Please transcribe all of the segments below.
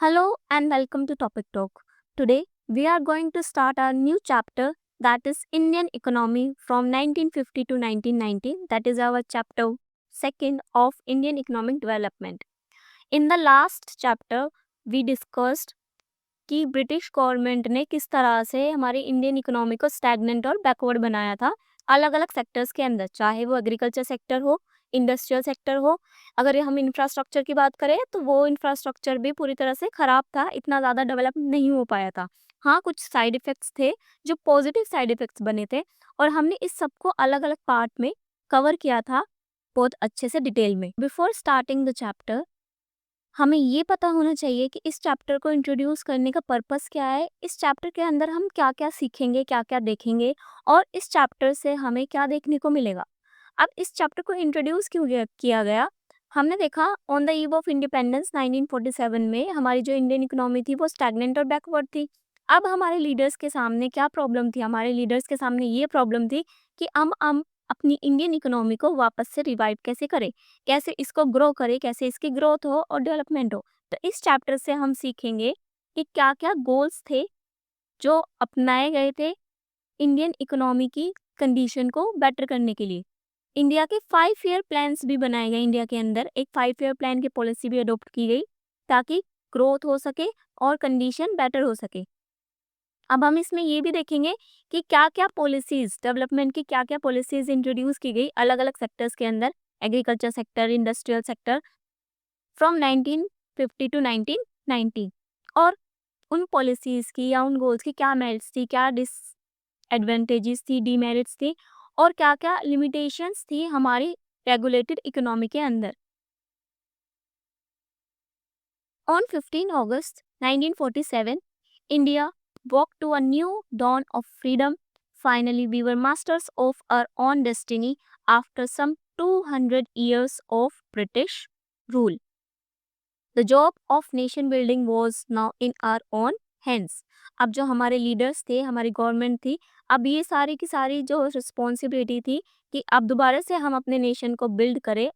Hello and welcome to Topic Talk. Today we are going to start our new chapter, that is Indian economy from 1950 to 1990. That is our chapter second of Indian economic development. In the last chapter we discussed कि British government ने किस तरह से हमारी Indian economy को stagnant और backward बनाया था अलग अलग सेक्टर्स के अंदर, चाहे वो एग्रीकल्चर सेक्टर हो, इंडस्ट्रियल सेक्टर हो। अगर हम इंफ्रास्ट्रक्चर की बात करें तो वो इंफ्रास्ट्रक्चर भी पूरी तरह से खराब था, इतना ज़्यादा डेवलप नहीं हो पाया था। हाँ, कुछ साइड इफ़ेक्ट्स थे जो पॉजिटिव साइड इफ़ेक्ट्स बने थे और हमने इस सबको अलग अलग पार्ट में कवर किया था बहुत अच्छे से डिटेल में। बिफोर स्टार्टिंग द चैप्टर हमें ये पता होना चाहिए कि इस चैप्टर को इंट्रोड्यूस करने का पर्पस क्या है, इस चैप्टर के अंदर हम क्या-क्या सीखेंगे, क्या-क्या देखेंगे और इस चैप्टर से हमें क्या देखने को मिलेगा। अब इस चैप्टर को इंट्रोड्यूस क्यों किया गया? हमने देखा on the eve of independence 1947 में हमारी जो इंडियन इकोनॉमी थी वो स्टैग्नेंट और बैकवर्ड थी। अब हमारे लीडर्स के सामने क्या प्रॉब्लम थी? हमारे लीडर्स के सामने ये प्रॉब्लम थी कि हम अपनी इंडियन इकोनॉमी को वापस से रिवाइव कैसे करें? कैसे इसको ग्रो करें, कैसे इसकी ग्रोथ हो और डेवलपमेंट हो। तो इस चैप्टर से हम सीखेंगे कि क्या-क्या गोल्स थे जो अपनाए गए थे इंडियन इकोनॉमी की कंडीशन को बेटर करने के लिए। इंडिया के 5 ईयर प्लान्स भी बनाए गए, इंडिया के अंदर एक 5 ईयर प्लान की पॉलिसी भी अडॉप्ट की गई ताकि ग्रोथ हो सके और कंडीशन बेटर हो सके। अब हम इसमें ये भी देखेंगे कि क्या-क्या पॉलिसीज, डेवलपमेंट की क्या-क्या पॉलिसीज इंट्रोड्यूस की गई अलग-अलग सेक्टर्स के अंदर, agriculture sector, industrial sector from 1950 to 1990 और उन पॉलिसीज की या उन गोल्स की क्या मेरिट्स थी, क्या डिसएडवांटेजेस थी, डीमेरिट्स थी और क्या-क्या लिमिटेशंस थी हमारी रेगुलेटेड इकोनॉमी के अंदर। On 15 August 1947, India walked to a new dawn of freedom. Finally, we were masters of our own destiny after some 200 years of British rule. The job of nation building was now in our own hands. अब जो हमारे leaders थे, हमारी government थी, अब ये सारी की सारी जो रिस्पॉन्सिबिलिटी थी कि अब दोबारा से हम अपने नेशन को बिल्ड करें,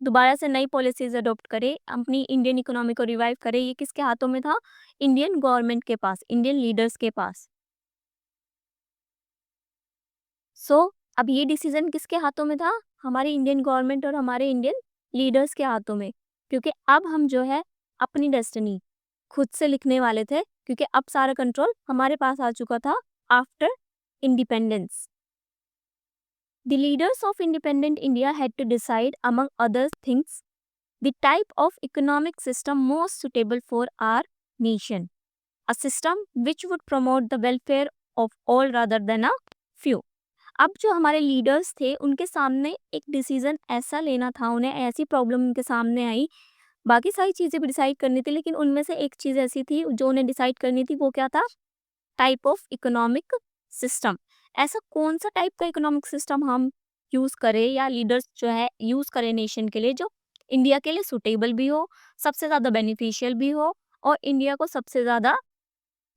दोबारा से नई पॉलिसीज अडॉप्ट करे, अपनी इंडियन इकोनॉमी को रिवाइव करे, ये किसके हाथों में था? इंडियन गवर्नमेंट के पास, इंडियन लीडर्स के पास। अब ये डिसीजन किसके हाथों में था? हमारी इंडियन गवर्नमेंट और हमारे इंडियन लीडर्स के हाथों में, क्योंकि अब हम जो है अपनी डेस्टिनी खुद से लिखने वाले थे, क्योंकि अब सारा कंट्रोल हमारे पास आ चुका था after independence. The leaders of independent India had to decide, among other things, the type of economic system most suitable for our nation. A system which would promote the welfare of all rather than a few. अब जो हमारे leaders थे उनके सामने एक decision ऐसा लेना था, उन्हें ऐसी प्रॉब्लम उनके सामने आई, बाकी सारी चीज़ें भी डिसाइड करनी थी लेकिन उनमें से एक चीज़ ऐसी थी जो उन्हें डिसाइड करनी थी, वो क्या था? Type of economic system. ऐसा कौन सा टाइप का इकोनॉमिक सिस्टम हम यूज़ करें या लीडर्स जो है यूज़ करें नेशन के लिए, जो इंडिया के लिए सुटेबल भी हो, सबसे ज़्यादा बेनिफिशियल भी हो और इंडिया को सबसे ज़्यादा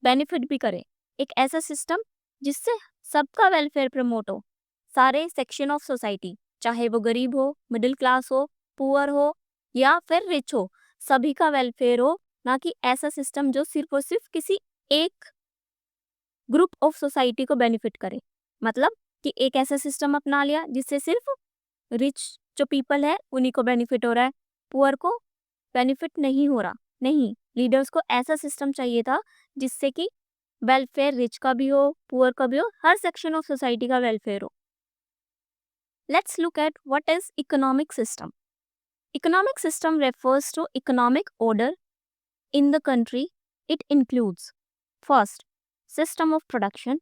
बेनिफिट भी करे। एक ऐसा सिस्टम जिससे सबका वेलफेयर प्रमोट हो, सारे सेक्शन ऑफ सोसाइटी, चाहे वो गरीब हो, मिडिल क्लास हो, पुअर हो या फिर रिच हो, सभी का वेलफेयर हो, ना कि ऐसा सिस्टम जो सिर्फ और सिर्फ किसी एक ग्रुप ऑफ सोसाइटी को बेनिफिट करे। मतलब कि एक ऐसा सिस्टम अपना लिया जिससे सिर्फ रिच जो पीपल है उन्हीं को बेनिफिट हो रहा है, पुअर को बेनिफिट नहीं हो रहा। नहीं, लीडर्स को ऐसा सिस्टम चाहिए था जिससे कि वेलफेयर रिच का भी हो, पुअर का भी हो, हर सेक्शन ऑफ सोसाइटी का वेलफेयर हो। Let's look at what is economic system. Economic system refers to economic order in the country. It includes first, system of production,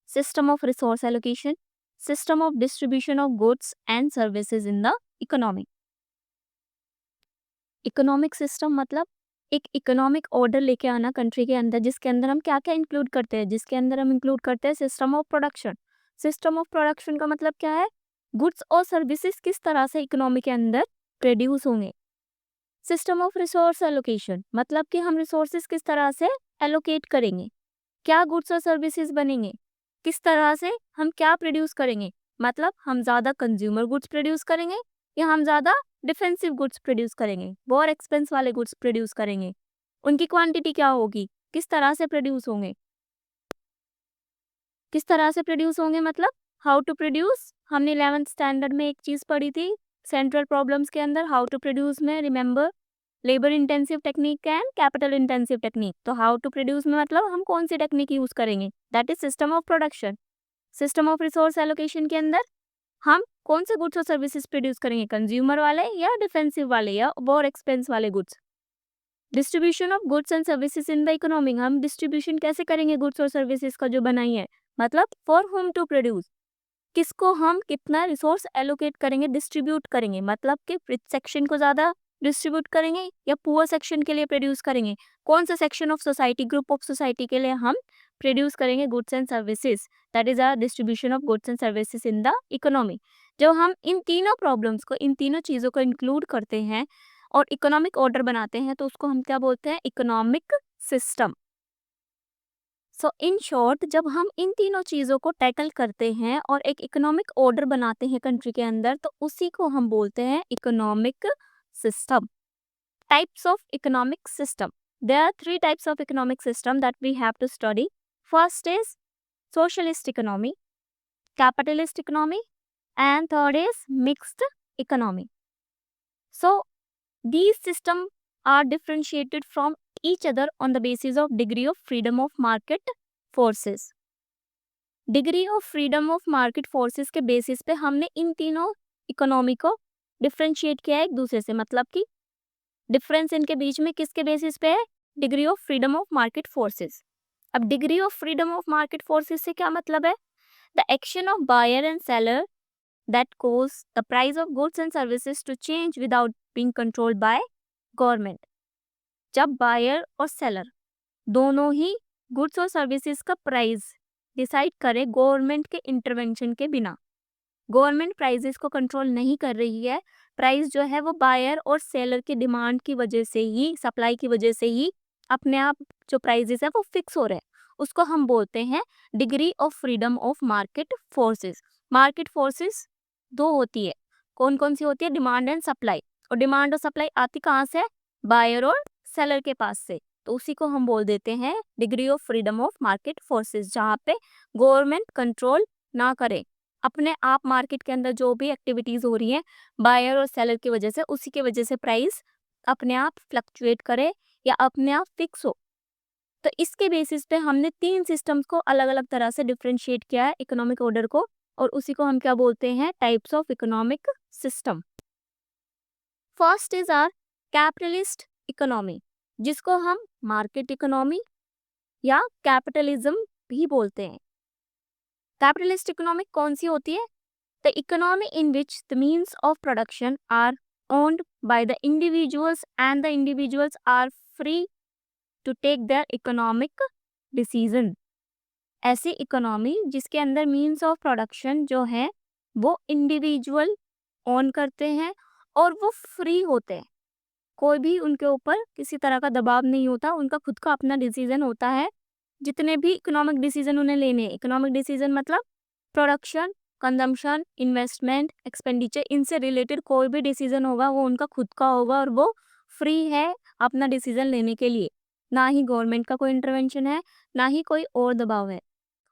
system of resource allocation, system of distribution of goods and services in the economy. Economic system मतलब एक economic order लेके आना country के अंदर, जिसके अंदर हम क्या क्या इंक्लूड करते हैं, जिसके अंदर हम इंक्लूड करते हैं system of production. System of production का मतलब क्या है? गुड्स और सर्विसेज किस तरह से इकोनॉमी के अंदर प्रोड्यूस होंगे। सिस्टम ऑफ रिसोर्स एलोकेशन मतलब कि हम रिसोर्सेज किस तरह से एलोकेट करेंगे, क्या गुड्स और सर्विसेज बनेंगे, किस तरह से हम क्या प्रोड्यूस करेंगे, मतलब हम ज़्यादा कंज्यूमर गुड्स प्रोड्यूस करेंगे या हम ज़्यादा डिफेंसिव गुड्स प्रोड्यूस करेंगे, वॉर एक्सपेंस वाले गुड्स प्रोड्यूस करेंगे। उनकी क्वांटिटी क्या होगी, किस तरह से प्रोड्यूस होंगे, किस तरह से प्रोड्यूस होंगे मतलब हाउ टू प्रोड्यूस। हमने 11th स्टैंडर्ड में एक चीज पढ़ी थी सेंट्रल प्रॉब्लम्स के अंदर, हाउ टू प्रोड्यूस में remember labour intensive technique and capital intensive technique. तो हाउ टू प्रोड्यूस में मतलब हम कौन सी टेक्निक यूज करेंगे, that is system of production. System of resource allocation के अंदर हम कौन से गुड्स और सर्विसेज प्रोड्यूस करेंगे, कंज्यूमर वाले या डिफेंसिव वाले या वॉर एक्सपेंस वाले goods. Distribution of goods and services in the economy, हम डिस्ट्रीब्यूशन कैसे करेंगे गुड्स और सर्विसेज का जो बनाई है, मतलब फॉर होम टू प्रोड्यूस, किसको हम कितना रिसोर्स एलोकेट करेंगे, डिस्ट्रीब्यूट करेंगे, मतलब कि रिच सेक्शन को ज्यादा डिस्ट्रीब्यूट करेंगे या पुअर सेक्शन के लिए प्रोड्यूस करेंगे, कौन सा section of society, group of society के लिए हम प्रोड्यूस करेंगे goods and services, that is our distribution of goods and services in the economy. जब हम इन तीनों प्रॉब्लम्स को, इन तीनों चीजों को इंक्लूड करते हैं और इकोनॉमिक ऑर्डर बनाते हैं तो उसको हम क्या बोलते हैं, economic system. So in short जब हम इन तीनों चीजों को टैकल करते हैं और एक इकोनॉमिक ऑर्डर बनाते हैं कंट्री के अंदर तो उसी को हम बोलते हैं economic system. Types of economic system, there are 3 types of economic system that we have to study. First is socialist economy, capitalist economy and third is mixed economy. So these systems are differentiated from each other on the basis of degree of freedom of market forces. Degree of freedom of market forces के basis पे हमने इन तीनों economy को differentiate किया है एक दूसरे से, मतलब कि डिफरेंस इनके बीच में किसके बेसिस पे है, degree of freedom of market forces. अब degree of freedom of market forces से क्या मतलब है, the action of buyer and seller that cause the price of goods and services to change without being controlled by government। जब buyer और seller दोनों ही goods और services का price decide करे गवर्नमेंट के इंटरवेंशन के बिना, गवर्नमेंट प्राइसेस को कंट्रोल नहीं कर रही है, प्राइस जो है वो बायर और सेलर की डिमांड की वजह से ही, सप्लाई की वजह से ही अपने आप जो प्राइसेस है वो फिक्स हो रहे हैं, उसको हम बोलते हैं degree of freedom of market forces. Market forces 2 होती है, कौन कौन सी होती है, डिमांड एंड सप्लाई। और डिमांड और सप्लाई आती कहाँ से, बायर और सेलर के पास से, तो उसी को हम बोल देते हैं degree of freedom of market forces, जहाँ पे गवर्नमेंट कंट्रोल ना करे अपने आप मार्केट के अंदर जो भी एक्टिविटीज हो रही हैं बायर और सेलर की वजह से, उसी की वजह से प्राइस अपने आप फ्लक्चुएट करे या अपने आप फिक्स हो। तो इसके बेसिस पे हमने 3 सिस्टम्स को अलग अलग तरह से डिफरेंशिएट किया है इकोनॉमिक ऑर्डर को, और उसी को हम क्या बोलते हैं, types of economic system. First is our capitalist economy, जिसको हम मार्केट इकोनॉमी या कैपिटलिज्म भी बोलते हैं। कैपिटलिस्ट इकोनॉमी कौन सी होती है, the economy in which the means of production are owned by the individuals and the individuals are free to take their economic decision. ऐसी इकोनॉमी जिसके अंदर मीन्स ऑफ प्रोडक्शन जो है वो इंडिविजुअल ओन करते हैं और वो फ्री होते हैं, कोई भी उनके ऊपर किसी तरह का दबाव नहीं होता, उनका खुद का अपना डिसीजन होता है। जितने भी इकोनॉमिक डिसीजन उन्हें लेने हैं, इकोनॉमिक डिसीजन मतलब प्रोडक्शन, कंजम्पशन, इन्वेस्टमेंट, एक्सपेंडिचर, इनसे रिलेटेड कोई भी डिसीजन होगा वो उनका खुद का होगा और वो फ्री है अपना डिसीजन लेने के लिए, ना ही गवर्नमेंट का कोई इंटरवेंशन है, ना ही कोई और दबाव है।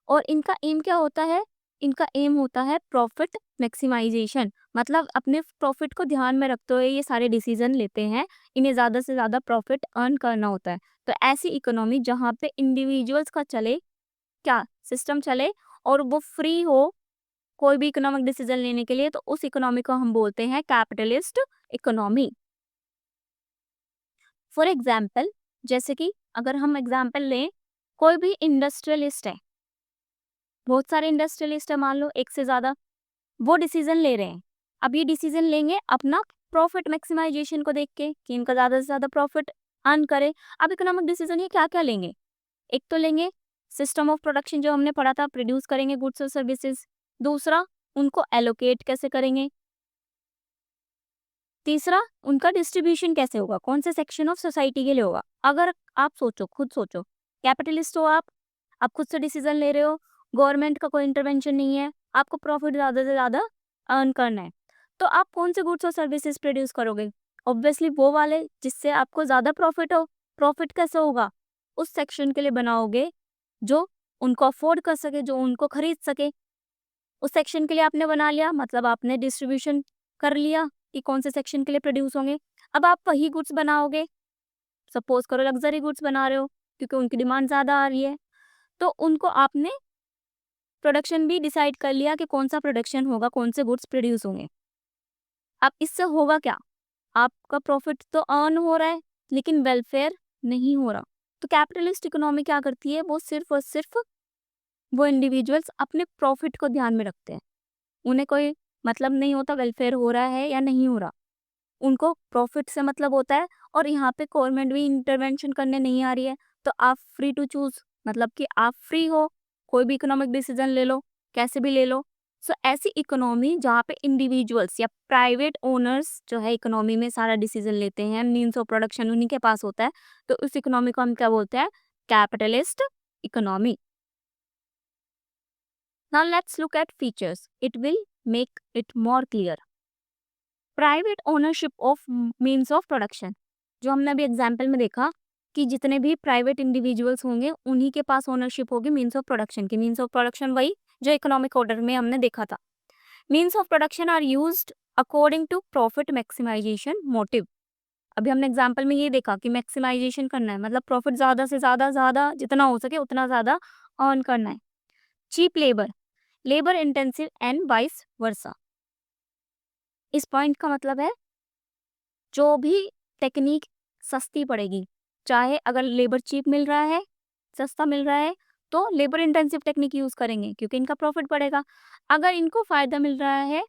और इनका एम क्या होता है, इनका एम होता है प्रॉफिट मैक्सिमाइजेशन, मतलब अपने प्रॉफिट को ध्यान में रखते हुए ये सारे डिसीजन लेते हैं, इन्हें ज़्यादा से ज़्यादा प्रॉफिट अर्न करना होता है। तो ऐसी इकोनॉमी जहाँ पे इंडिविजुअल्स का चले, क्या सिस्टम चले और वो फ्री हो कोई भी इकोनॉमिक डिसीजन लेने के लिए, तो उस इकोनॉमी को हम बोलते हैं कैपिटलिस्ट इकोनॉमी। फॉर एग्जाम्पल, जैसे कि अगर हम एग्जाम्पल लें, कोई भी इंडस्ट्रियलिस्ट है, बहुत सारे इंडस्ट्रियलिस्ट है, मान लो एक से ज्यादा, वो डिसीजन ले रहे हैं। अब ये डिसीजन लेंगे अपना प्रॉफिट मैक्सिमाइजेशन को देख के कि इनका ज्यादा से ज्यादा प्रॉफिट अर्न करे। अब इकोनॉमिक डिसीजन ये क्या क्या लेंगे, एक तो लेंगे सिस्टम ऑफ प्रोडक्शन जो हमने पढ़ा था, प्रोड्यूस करेंगे गुड्स और सर्विसेज। दूसरा, उनको एलोकेट कैसे करेंगे। तीसरा, उनका डिस्ट्रीब्यूशन कैसे होगा, कौन से सेक्शन ऑफ सोसाइटी के लिए होगा। अगर आप सोचो, खुद सोचो, कैपिटलिस्ट हो आप खुद से डिसीजन ले रहे हो, गवर्नमेंट का कोई इंटरवेंशन नहीं है, आपको प्रॉफिट ज़्यादा से ज़्यादा अर्न करना है, तो आप कौन से गुड्स और सर्विसेज प्रोड्यूस करोगे, ऑब्वियसली वो वाले जिससे आपको ज़्यादा प्रॉफिट हो। प्रॉफिट कैसे होगा? उस सेक्शन के लिए बनाओगे जो उनको अफोर्ड कर सके, जो उनको खरीद सके। उस सेक्शन के लिए आपने बना लिया, मतलब आपने डिस्ट्रीब्यूशन कर लिया कि कौन से सेक्शन के लिए प्रोड्यूस होंगे। अब आप वही गुड्स बनाओगे, सपोज करो लग्जरी गुड्स बना रहे हो क्योंकि उनकी डिमांड ज़्यादा आ रही है, तो उनको आपने प्रोडक्शन भी डिसाइड कर लिया कि कौन सा प्रोडक्शन होगा, कौन से गुड्स प्रोड्यूस होंगे। अब इससे होगा क्या? आपका प्रॉफिट तो अर्न हो रहा है लेकिन वेलफेयर नहीं हो रहा। तो कैपिटलिस्ट इकोनॉमी क्या करती है? वो सिर्फ और सिर्फ वो इंडिविजुअल्स अपने प्रॉफिट को ध्यान में रखते हैं। उन्हें कोई मतलब नहीं होता वेलफेयर हो रहा है या नहीं हो रहा, उनको प्रॉफिट से मतलब होता है। और यहाँ पे गवर्नमेंट भी इंटरवेंशन करने नहीं आ रही है, तो आप फ्री टू चूज, मतलब कि आप फ्री हो, कोई भी इकोनॉमिक डिसीजन ले लो, कैसे भी ले लो। सो ऐसी इकोनॉमी जहाँ पे इंडिविजुअल्स या प्राइवेट ओनर्स जो है इकोनॉमी में सारा डिसीजन लेते हैं, मीन्स ऑफ प्रोडक्शन उन्हीं के पास होता है, तो उस इकोनॉमी को हम क्या बोलते हैं? Capitalist economy. Now let's look eight features, it will make it more clear. Private ownership of means of production, जो हमने अभी एग्जाम्पल में देखा कि जितने भी प्राइवेट इंडिविजुअल्स होंगे उन्हीं के पास ओनरशिप होगी मीन्स ऑफ प्रोडक्शन की। मीन्स ऑफ प्रोडक्शन वही जो इकोनॉमिक ऑर्डर में हमने देखा था। Means of production are used according to profit maximisation motive. अभी हमने एग्जाम्पल में ये देखा कि मैक्सिमाइजेशन करना है, मतलब प्रॉफिट ज़्यादा से ज़्यादा जितना हो सके उतना ज़्यादा अर्न करना है। Cheap labour, labour intensive and vice versa. इस पॉइंट का मतलब है जो भी टेक्निक सस्ती पड़ेगी, चाहे अगर लेबर चीप मिल रहा है, सस्ता मिल रहा है, तो लेबर इंटेंसिव टेक्निक यूज करेंगे क्योंकि इनका प्रॉफिट बढ़ेगा। अगर इनको फायदा मिल रहा है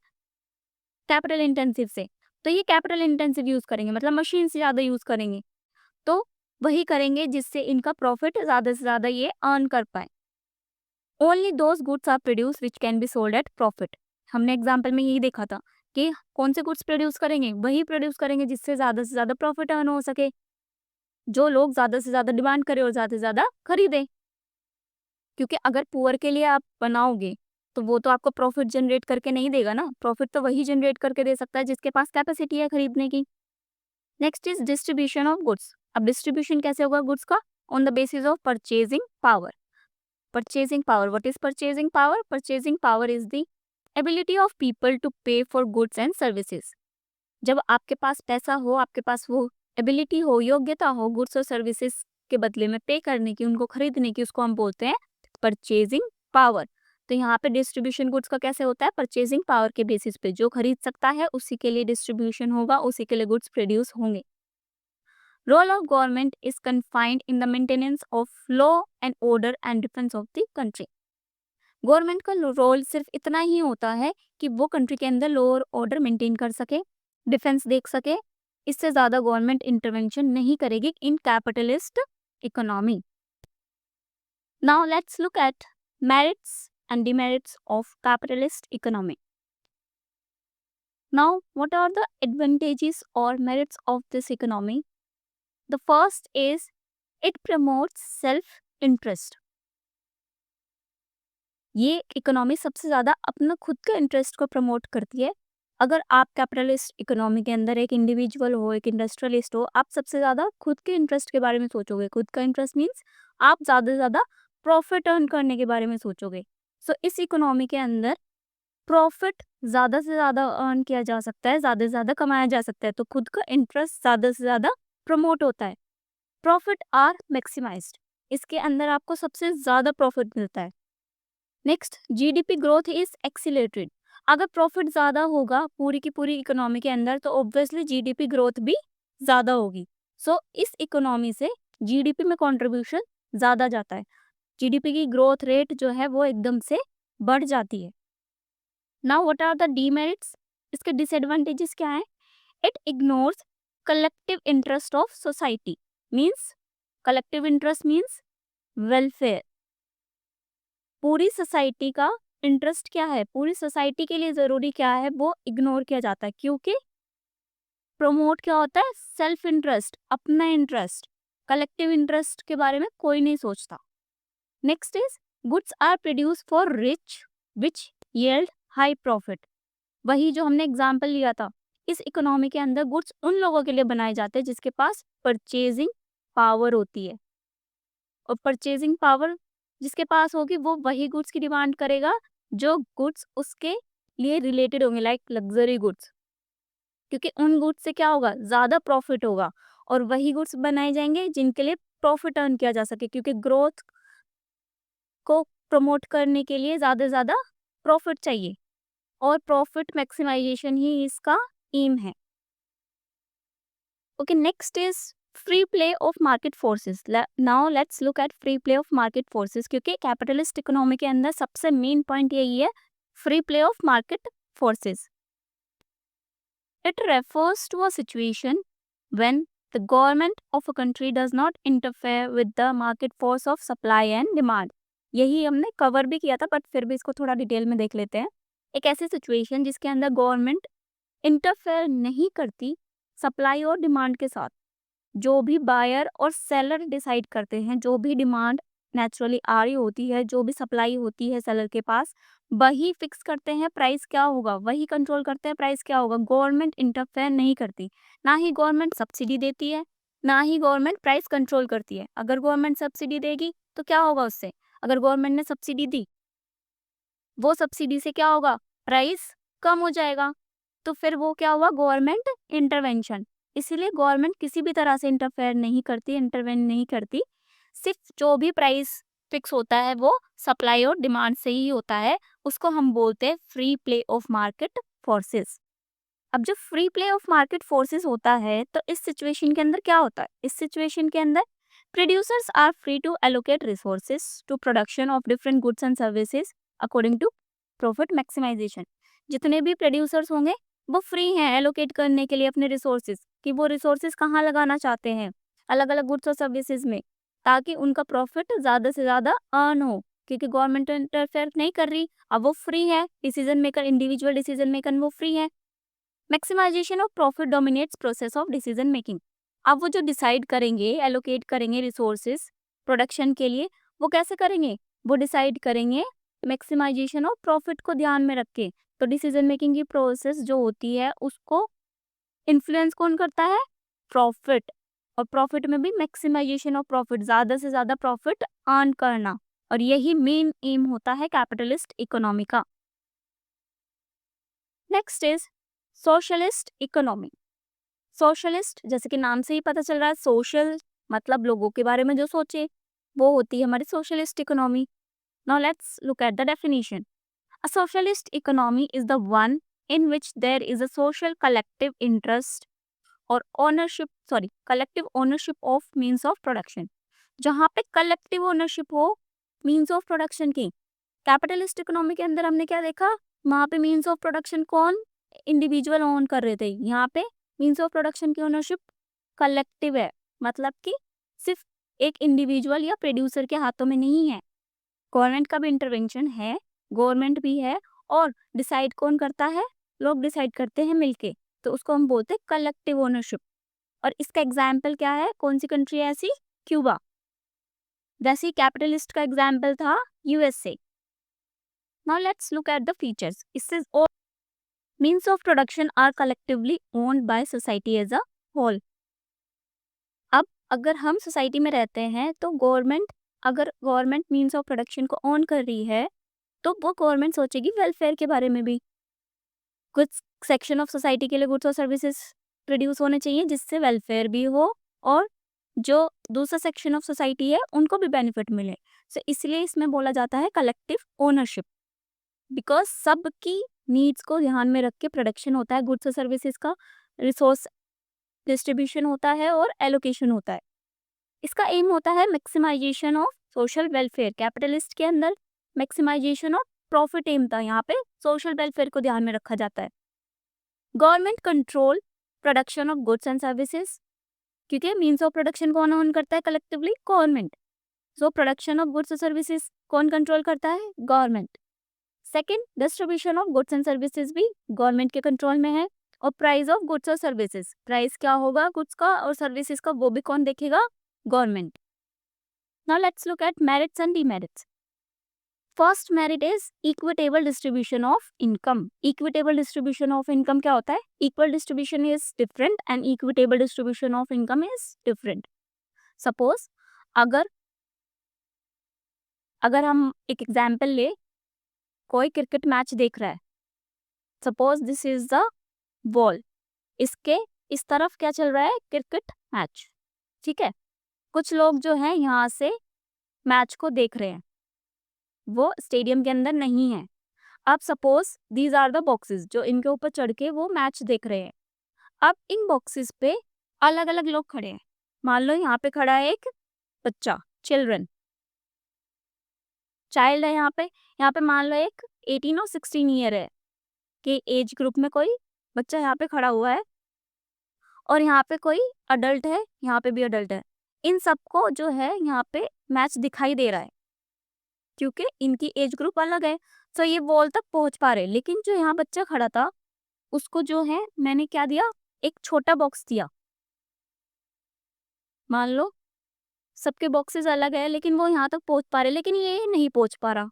कैपिटल इंटेंसिव से, तो ये कैपिटल इंटेंसिव यूज करेंगे, मतलब मशीन से ज्यादा यूज करेंगे, तो वही करेंगे जिससे इनका प्रॉफिट ज्यादा से ज्यादा ये अर्न कर पाए। Only those goods are produce which can be sold at profit. हमने एग्जाम्पल में यही देखा था कि कौन से गुड्स प्रोड्यूस करेंगे, वही प्रोड्यूस करेंगे जिससे ज्यादा से ज्यादा प्रॉफिट अर्न हो सके, जो लोग ज्यादा से ज्यादा डिमांड करें और ज्यादा से ज्यादा खरीदें। क्योंकि अगर पुअर के लिए आप बनाओगे तो वो तो आपको प्रॉफिट जनरेट करके नहीं देगा ना, प्रॉफिट तो वही जनरेट करके दे सकता है जिसके पास कैपेसिटी है खरीदने की। Next is distribution of goods. अब डिस्ट्रीब्यूशन कैसे होगा गुड्स का? On the basis of purchasing power. Purchasing power. What is purchasing power? Purchasing power is the ability of people to pay for goods and services. जब आपके पास पैसा हो, आपके पास वो एबिलिटी हो, योग्यता हो गुड्स और सर्विसेज के बदले में पे करने की, उनको खरीदने की, उसको हम बोलते हैं परचेजिंग पावर। तो यहाँ पे डिस्ट्रीब्यूशन गुड्स का कैसे होता है? परचेजिंग पावर के बेसिस पे, जो खरीद सकता है उसी के लिए डिस्ट्रीब्यूशन होगा, उसी के लिए गुड्स प्रोड्यूस होंगे। Role of government is confined in the maintenance of law and order and defense of the country. Government का रोल सिर्फ इतना ही होता है कि वो कंट्री के अंदर लॉ और ऑर्डर मेंटेन कर सके, डिफेंस देख सके। इससे ज्यादा गवर्नमेंट इंटरवेंशन नहीं करेगी in capitalist economy. Now let's look at merits and demerits of capitalist economy. Now what are the advantages और merits of this economy? The first is it promotes self-interest. ये economy सबसे ज़्यादा अपना खुद के interest को प्रमोट करती है। अगर आप कैपिटलिस्ट इकोनॉमी के अंदर एक इंडिविजुअल हो, एक इंडस्ट्रियलिस्ट हो, आप सबसे ज़्यादा खुद के इंटरेस्ट के बारे में सोचोगे। खुद का इंटरेस्ट मीन्स आप ज़्यादा से ज़्यादा प्रॉफिट अर्न करने के बारे में सोचोगे। सो इस इकोनॉमी के अंदर प्रॉफिट ज़्यादा से ज़्यादा अर्न किया जा सकता है, ज़्यादा से ज़्यादा कमाया जा सकता है, तो खुद का इंटरेस्ट ज़्यादा से ज़्यादा प्रमोट होता है। प्रॉफिट आर मैक्सिमाइज्ड, इसके अंदर आपको सबसे ज्यादा प्रॉफिट मिलता है। Next, GDP growth is accelerated. अगर प्रॉफिट ज्यादा होगा पूरी की पूरी इकोनॉमी के अंदर तो ऑब्वियसली जीडीपी ग्रोथ भी ज्यादा होगी। सो इस इकोनॉमी से जीडीपी में कंट्रीब्यूशन ज्यादा जाता है, जीडीपी की ग्रोथ रेट जो है वो एकदम से बढ़ जाती है। Now what are the demerits? इसके डिसएडवांटेजेस क्या है? It ignores collective interest of society. Means collective interest means welfare. पूरी सोसाइटी का इंटरेस्ट क्या है, पूरी सोसाइटी के लिए जरूरी क्या है, वो इग्नोर किया जाता है। क्योंकि प्रमोट क्या होता है? सेल्फ इंटरेस्ट, अपना इंटरेस्ट। कलेक्टिव इंटरेस्ट के बारे में कोई नहीं सोचता। Next is goods are produce for rich which yield high profit. वही जो हमने एग्जाम्पल लिया था, इस इकोनॉमी के अंदर गुड्स उन लोगों के लिए बनाए जाते हैं जिसके पास परचेजिंग पावर होती है, और परचेजिंग पावर जिसके पास होगी वो वही गुड्स की डिमांड करेगा जो गुड्स उसके लिए रिलेटेड होंगे, लाइक लग्जरी गुड्स, क्योंकि उन गुड्स से क्या होगा, ज्यादा प्रॉफिट होगा, और वही गुड्स बनाए जाएंगे जिनके लिए प्रॉफिट अर्न किया जा सके, क्योंकि ग्रोथ को प्रमोट करने के लिए ज्यादा से ज्यादा प्रॉफिट चाहिए, और प्रॉफिट मैक्सिमाइजेशन ही इसका एम है। Okay, next is free play of market forces. Now let's look eight free play of market forces, क्योंकि कैपिटलिस्ट इकोनॉमी के अंदर सबसे मेन पॉइंट यही है, free play of market forces. It refers to a situation when the government of a country does not interfere with the market force of supply and demand। यही हमने cover भी किया था, बट फिर भी इसको थोड़ा डिटेल में देख लेते हैं। एक ऐसी सिचुएशन जिसके अंदर गवर्नमेंट इंटरफेयर नहीं करती सप्लाई और डिमांड के साथ, जो भी बायर और सेलर डिसाइड करते हैं, जो भी डिमांड नेचुरली आ रही होती है, जो भी सप्लाई होती है सेलर के पास, वही फिक्स करते हैं प्राइस क्या होगा, वही कंट्रोल करते हैं प्राइस क्या होगा। गवर्नमेंट इंटरफेयर नहीं करती, ना ही गवर्नमेंट सब्सिडी देती है, ना ही गवर्नमेंट प्राइस कंट्रोल करती है। अगर गवर्नमेंट सब्सिडी देगी तो क्या होगा उससे, अगर गवर्नमेंट ने सब्सिडी दी, वो सब्सिडी से क्या होगा, प्राइस कम हो जाएगा, तो फिर वो क्या हुआ, गवर्नमेंट इंटरवेंशन। इसीलिए गवर्नमेंट किसी भी तरह से इंटरफेयर नहीं करती, इंटरवेन नहीं करती, सिर्फ जो भी प्राइस फिक्स होता है वो सप्लाई और डिमांड से ही होता है, उसको हम बोलते हैं free play of market forces. अब जब free play of market forces होता है तो इस सिचुएशन के अंदर क्या होता है, इस सिचुएशन के अंदर producers are free to allocate resources to production of different goods and services according to profit maximisation. जितने भी प्रोड्यूसर्स होंगे वो फ्री हैं एलोकेट करने के लिए अपने रिसोर्सेज, कि वो रिसोर्सेज कहाँ लगाना चाहते हैं, अलग अलग गुड्स और सर्विसेज में, ताकि उनका प्रॉफिट ज़्यादा से ज़्यादा अर्न हो, क्योंकि गवर्नमेंट इंटरफेयर नहीं कर रही, अब वो फ्री है, decision maker, individual decision maker वो फ्री है। Maximisation of profit dominates process of decision making. अब वो जो डिसाइड करेंगे, एलोकेट करेंगे रिसोर्सेज प्रोडक्शन के लिए, वो कैसे करेंगे, वो डिसाइड करेंगे मैक्सिमाइजेशन ऑफ प्रॉफिट को ध्यान में रख के। तो डिसीजन मेकिंग की प्रोसेस जो होती है उसको इन्फ्लुएंस कौन करता है, प्रॉफिट, और प्रॉफिट में भी मैक्सिमाइजेशन ऑफ प्रॉफिट, ज्यादा से ज्यादा प्रॉफिट अर्न करना, और यही मेन एम होता है कैपिटलिस्ट इकोनॉमी का। Next is socialist economy. Socialist जैसे कि नाम से ही पता चल रहा है, सोशल मतलब लोगों के बारे में जो सोचे, वो होती है हमारी socialist economy. Now let's look at the definition. A socialist economy is the one in which there is a social collective interest or collective ownership of means of production। जहाँ पे collective ownership हो means of production की। Capitalist economy के अंदर हमने क्या देखा, वहाँ पे मीन्स ऑफ प्रोडक्शन कौन, इंडिविजुअल ओन कर रहे थे, यहाँ पे मीन्स ऑफ प्रोडक्शन की ओनरशिप कलेक्टिव है, मतलब कि सिर्फ एक इंडिविजुअल या प्रोड्यूसर के हाथों में नहीं है, गवर्नमेंट का भी इंटरवेंशन है, गवर्नमेंट भी है, और डिसाइड कौन करता है, लोग डिसाइड करते हैं मिलके, तो उसको हम बोलते हैं कलेक्टिव ओनरशिप। और इसका एग्जाम्पल क्या है, कौन सी कंट्री है ऐसी, क्यूबा। वैसे कैपिटलिस्ट का एग्जाम्पल था USA. Now let's look at the features. इससे all means of production are collectively owned by society as a whole। अब अगर हम सोसाइटी में रहते हैं तो अगर गवर्नमेंट मीन्स ऑफ प्रोडक्शन को ओन कर रही है तो वो गवर्नमेंट सोचेगी वेलफेयर के बारे में भी। कुछ सेक्शन ऑफ सोसाइटी के लिए गुड्स और सर्विसेज प्रोड्यूस होने चाहिए जिससे वेलफेयर भी हो, और जो दूसरा सेक्शन ऑफ सोसाइटी है उनको भी बेनिफिट मिले। सो इसलिए इसमें बोला जाता है कलेक्टिव ओनरशिप, बिकॉज सबकी नीड्स को ध्यान में रख के प्रोडक्शन होता है गुड्स और सर्विसेज का, रिसोर्स डिस्ट्रीब्यूशन होता है और एलोकेशन होता है। इसका एम होता है maximisation of social welfare. Capitalist के अंदर मैक्सिमाइजेशन ऑफ प्रॉफिट एम था, यहाँ पे सोशल वेलफेयर को ध्यान में रखा जाता है। Government control production of goods and services, क्योंकि मीन्स ऑफ प्रोडक्शन कौन ऑन करता है, collectively government. So production of goods और सर्विसेज कौन कंट्रोल करता है, government. Second, distribution of goods and services भी गवर्नमेंट के कंट्रोल में है, और प्राइस ऑफ गुड्स और सर्विसेज, प्राइस क्या होगा गुड्स का और सर्विसेज का, वो भी कौन देखेगा, government. Now let's look at merits and demerits. First merit is equitable distribution of income. Equitable distribution of income क्या होता है, equal distribution is different and equitable distribution of income is different. Suppose अगर अगर हम एक example ले, कोई cricket match देख रहा है, suppose this is the ball, इसके इस तरफ क्या चल रहा है, क्रिकेट मैच, ठीक है। कुछ लोग जो है यहाँ से मैच को देख रहे हैं, वो स्टेडियम के अंदर नहीं है। अब suppose these are the boxes, जो इनके ऊपर चढ़ के वो मैच देख रहे हैं। अब इन बॉक्सेस पे अलग अलग लोग खड़े हैं। मान लो यहाँ पे खड़ा है एक बच्चा, चिल्ड्रन, चाइल्ड है यहाँ पे मान लो एक 18 और 16 ईयर है कि एज ग्रुप में कोई बच्चा यहाँ पे खड़ा हुआ है, और यहाँ पे कोई अडल्ट है, यहाँ पे भी अडल्ट है। इन सबको जो है यहाँ पे मैच दिखाई दे रहा है क्योंकि इनकी एज ग्रुप अलग है, तो ये बॉल तक पहुंच पा रहे। लेकिन जो यहाँ बच्चा खड़ा था उसको जो है मैंने क्या दिया, एक छोटा बॉक्स दिया। मान लो सबके बॉक्सेस अलग है लेकिन वो यहाँ तक पहुंच पा रहे, लेकिन ये नहीं पहुंच पा रहा।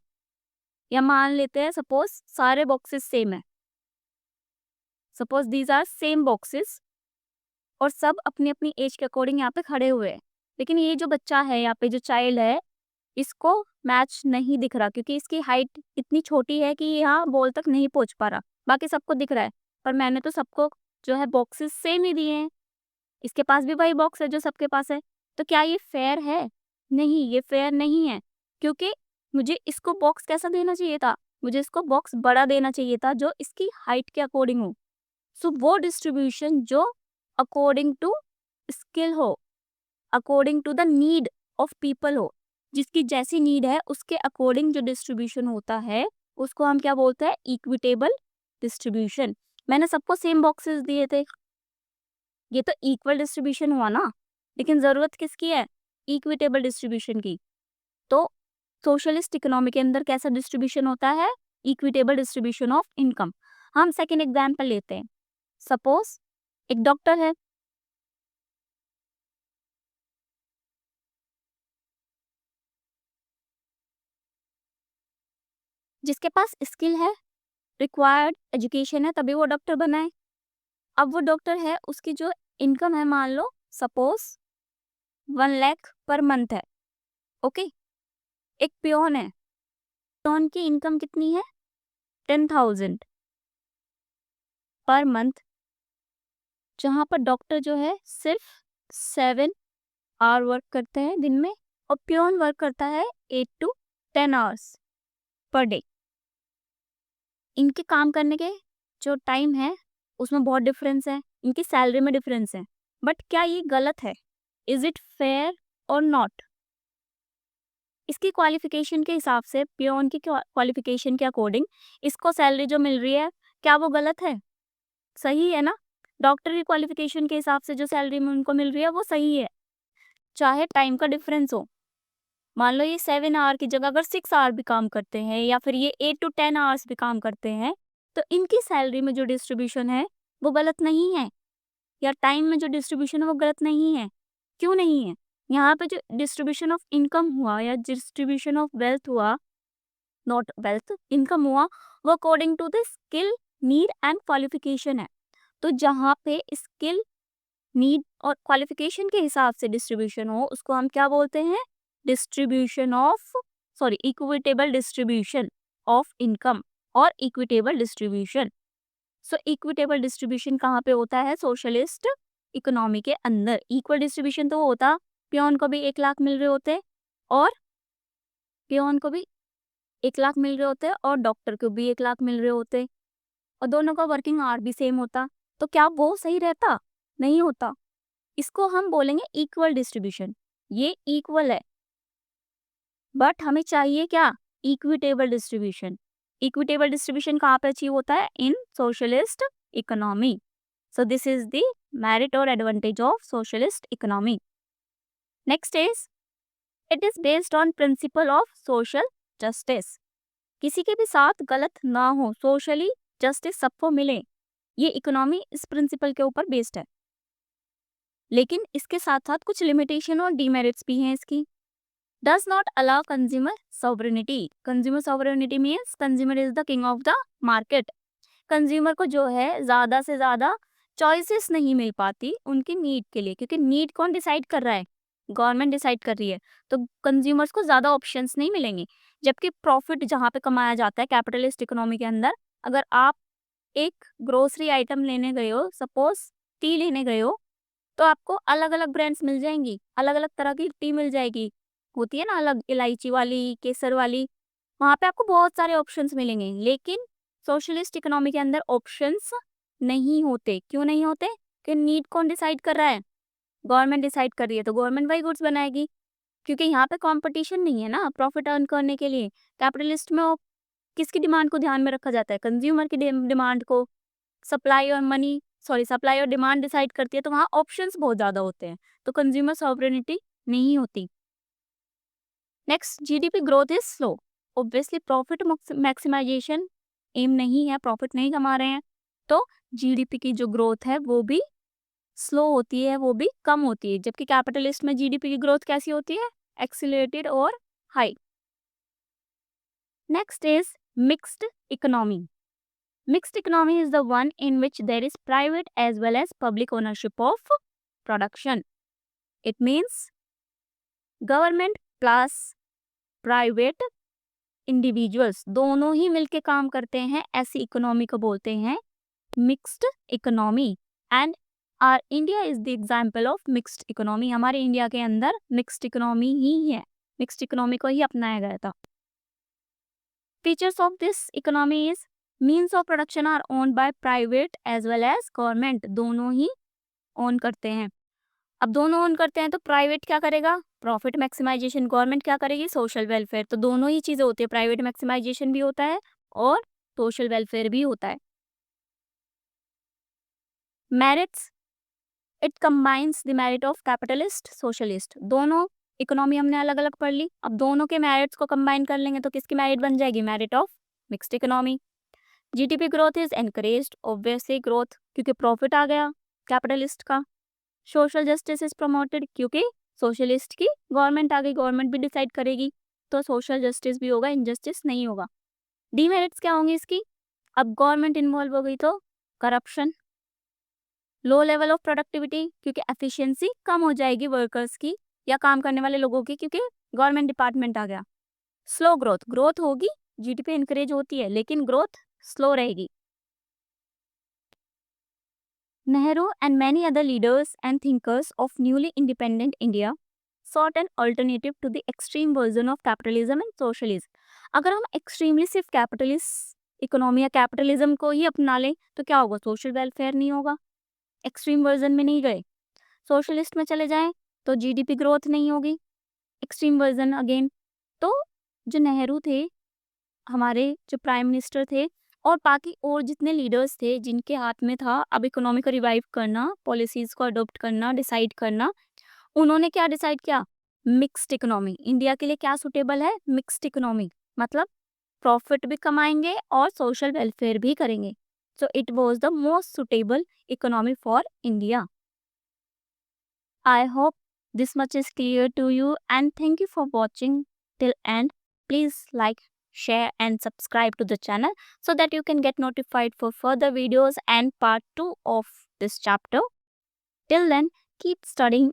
या मान लेते हैं सपोज सारे बॉक्सेस सेम है, suppose these are same boxes, और सब अपनी अपनी एज के अकॉर्डिंग यहाँ पे खड़े हुए हैं। लेकिन ये जो बच्चा है यहाँ पे, जो चाइल्ड है, इसको मैच नहीं दिख रहा क्योंकि इसकी हाइट इतनी छोटी है कि यहाँ बॉल तक नहीं पहुंच पा रहा। बाकी सबको दिख रहा है, पर मैंने तो सबको जो है बॉक्सेस सेम ही दिए हैं, इसके पास भी वही बॉक्स है जो सबके पास है। तो क्या ये फेयर है? नहीं, ये फेयर नहीं है, क्योंकि मुझे इसको बॉक्स कैसा देना चाहिए था, मुझे इसको बॉक्स बड़ा देना चाहिए था जो इसकी हाइट के अकॉर्डिंग हो। सो वो डिस्ट्रीब्यूशन जो अकॉर्डिंग टू स्किल हो, according to the need of people हो, जिसकी जैसी नीड है उसके अकॉर्डिंग जो डिस्ट्रीब्यूशन होता है उसको हम क्या बोलते हैं, इक्विटेबल डिस्ट्रीब्यूशन। मैंने सबको सेम बॉक्सेस दिए थे, ये तो इक्वल डिस्ट्रीब्यूशन हुआ ना, लेकिन जरूरत किसकी है, इक्विटेबल डिस्ट्रीब्यूशन की। तो सोशलिस्ट इकोनॉमी के अंदर कैसा डिस्ट्रीब्यूशन होता है, इक्विटेबल डिस्ट्रीब्यूशन ऑफ इनकम। हम सेकेंड एग्जाम्पल लेते हैं, सपोज एक डॉक्टर है, जिसके पास स्किल है, रिक्वायर्ड एजुकेशन है, तभी वो डॉक्टर बना है। अब वो डॉक्टर है, उसकी जो इनकम है मान लो सपोज 1 लाख पर मंथ है, ओके। एक पियोन है, पियोन की इनकम कितनी है, 10,000 पर मंथ, जहाँ पर डॉक्टर जो है सिर्फ 7 आवर वर्क करते हैं दिन में, और पियोन वर्क करता है 8 to 10 आवर्स पर डे। इनके काम करने के जो टाइम है उसमें बहुत डिफरेंस है, इनकी सैलरी में डिफरेंस है, बट क्या ये गलत है, इज इट फेयर और नॉट? इसकी क्वालिफिकेशन के हिसाब से, पियोन की क्वालिफिकेशन के अकॉर्डिंग इसको सैलरी जो मिल रही है, क्या वो गलत है? सही है ना। डॉक्टर की क्वालिफिकेशन के हिसाब से जो सैलरी में उनको मिल रही है वो सही है, चाहे टाइम का डिफरेंस हो। मान लो ये 7 आवर की जगह अगर 6 आवर भी काम करते हैं, या फिर ये 8 to 10 आवर्स भी काम करते हैं, तो इनकी सैलरी में जो डिस्ट्रीब्यूशन है वो गलत नहीं है, या टाइम में जो डिस्ट्रीब्यूशन है वो गलत नहीं है। क्यों नहीं है? यहाँ पे जो डिस्ट्रीब्यूशन ऑफ इनकम हुआ या डिस्ट्रीब्यूशन ऑफ वेल्थ हुआ, नॉट वेल्थ, इनकम हुआ, वो according to the skill, need and qualification है। तो जहाँ पे स्किल, नीड और क्वालिफिकेशन के हिसाब से डिस्ट्रीब्यूशन हो उसको हम क्या बोलते हैं, distribution of, sorry, equitable distribution of income और इक्विटेबल डिस्ट्रीब्यूशन। सो इक्विटेबल डिस्ट्रीब्यूशन कहाँ पे होता है, सोशलिस्ट इकोनॉमी के अंदर। इक्वल डिस्ट्रीब्यूशन तो होता, पियोन को भी 1 लाख मिल रहे होते, और पियोन को भी 1 लाख मिल रहे होते, और डॉक्टर को भी 1 लाख मिल रहे होते, और दोनों का वर्किंग आवर भी सेम होता। तो क्या वो सही रहता? नहीं होता। इसको हम बोलेंगे इक्वल डिस्ट्रीब्यूशन। ये इक्वल है, बट हमें चाहिए क्या, इक्विटेबल डिस्ट्रीब्यूशन। इक्विटेबल डिस्ट्रीब्यूशन कहाँ पे अचीव होता है, in socialist economy. So this is the merit और advantage of socialist economy. Next is, it is based on principle of social justice. किसी के भी साथ गलत ना हो, सोशली जस्टिस सबको मिले, ये इकोनॉमी इस प्रिंसिपल के ऊपर बेस्ड है। लेकिन इसके साथ साथ कुछ लिमिटेशन और डीमेरिट्स भी हैं इसकी। Does not allow consumer sovereignty. Consumer sovereignty means consumer is the king of the market. Consumer को जो है ज्यादा से ज्यादा चॉइसेस नहीं मिल पाती उनकी नीड के लिए, क्योंकि नीड कौन डिसाइड कर रहा है, गवर्नमेंट डिसाइड कर रही है, तो कंज्यूमर्स को ज़्यादा ऑप्शंस नहीं मिलेंगे। जबकि प्रॉफिट जहाँ पे कमाया जाता है कैपिटलिस्ट इकोनॉमी के अंदर, अगर आप एक ग्रोसरी आइटम लेने गए हो, सपोज टी लेने गए हो, तो आपको अलग-अलग ब्रांड्स मिल जाएँगी, अलग-अलग तरह की टी मिल जाएगी। होती है ना अलग इलायची वाली, केसर वाली, वहाँ पे आपको बहुत सारे ऑप्शंस मिलेंगे। लेकिन सोशलिस्ट इकोनॉमी के अंदर ऑप्शंस नहीं होते। क्यों नहीं होते? कि नीड कौन डिसाइड कर रहा है? गवर्नमेंट डिसाइड कर रही है, तो गवर्नमेंट वही गुड्स बनाएगी। क्योंकि यहाँ पे कॉम्पिटिशन नहीं है ना प्रॉफिट अर्न करने के लिए। कैपिटलिस्ट में वो किसकी डिमांड को ध्यान में रखा जाता है? कंज्यूमर की डिमांड को। सप्लाई और डिमांड डिसाइड करती है, तो वहाँ ऑप्शंस बहुत ज़्यादा होते हैं, तो कंज्यूमर सॉवरेनिटी नहीं होती। Next, GDP growth is slow. Obviously profit maximisation aim नहीं है, प्रॉफिट नहीं कमा रहे हैं, तो जीडीपी की जो ग्रोथ है वो भी स्लो होती है, वो भी कम होती है। जबकि कैपिटलिस्ट में जीडीपी की ग्रोथ कैसी होती है? एक्सीलरेटेड और high. Next is mixed economy. Mixed economy is the one in which there is private as well as public ownership of production. It means government plus private individuals दोनों ही मिलके काम करते हैं, ऐसी इकोनॉमी को बोलते हैं mixed economy. And R India is the example of mixed economy. हमारे इंडिया के अंदर मिक्स्ड इकोनॉमी ही है, मिक्स्ड इकोनॉमी को ही अपनाया गया था। Features of this economy is means of production are owned by private as well as government, दोनों ही ओन करते हैं। अब दोनों ओन करते हैं तो प्राइवेट क्या करेगा? Profit maximisation. गवर्नमेंट क्या करेगी? Social welfare. तो दोनों ही चीजें होती है, प्राइवेट मैक्सिमाइजेशन भी होता है और सोशल वेलफेयर भी होता है। Merits, it combines the merit of capitalist socialist. दोनों इकोनॉमी हमने अलग अलग पढ़ ली, अब दोनों के मेरिट्स को कंबाइन कर लेंगे तो किसकी मेरिट बन जाएगी? Merit of mixed economy. GDP growth is encouraged, obviously growth क्योंकि प्रॉफिट आ गया कैपिटलिस्ट का। सोशल जस्टिस इज प्रमोटेड क्योंकि सोशलिस्ट की गवर्नमेंट आ गई, गवर्नमेंट भी डिसाइड करेगी, तो सोशल जस्टिस भी होगा, इनजस्टिस नहीं होगा। डीमेरिट्स क्या होंगी इसकी? अब गवर्नमेंट इन्वॉल्व हो गई तो corruption, low level of productivity क्योंकि एफिशिएंसी कम हो जाएगी वर्कर्स की या काम करने वाले लोगों की क्योंकि गवर्नमेंट डिपार्टमेंट आ गया। स्लो ग्रोथ, ग्रोथ होगी, जीडीपी इंकरेज होती है लेकिन ग्रोथ स्लो रहेगी। Nehru and many other leaders and thinkers of newly independent India sought an alternative to the extreme version of capitalism and socialism. अगर हम extremely सिर्फ capitalist economy या capitalism को ही अपना लें तो क्या होगा? सोशल वेलफेयर नहीं होगा। एक्सट्रीम वर्जन में नहीं गए, सोशलिस्ट में चले जाएं तो जीडीपी ग्रोथ नहीं होगी, एक्सट्रीम वर्जन अगेन। तो जो नेहरू थे, हमारे जो प्राइम मिनिस्टर थे और बाकी और जितने लीडर्स थे जिनके हाथ में था अब इकोनॉमी को रिवाइव करना, पॉलिसीज को अडॉप्ट करना, डिसाइड करना, उन्होंने क्या डिसाइड किया? Mixed economy. इंडिया के लिए क्या सुटेबल है? मिक्स्ड इकोनॉमी, मतलब प्रॉफिट भी कमाएंगे और सोशल वेलफेयर भी करेंगे। So it was the most suitable economy for India. I hope this much is clear to you and thank you for watching till end. Please like, share and subscribe to the channel so that you can get notified for further videos and part 2 of this chapter. Till then, keep studying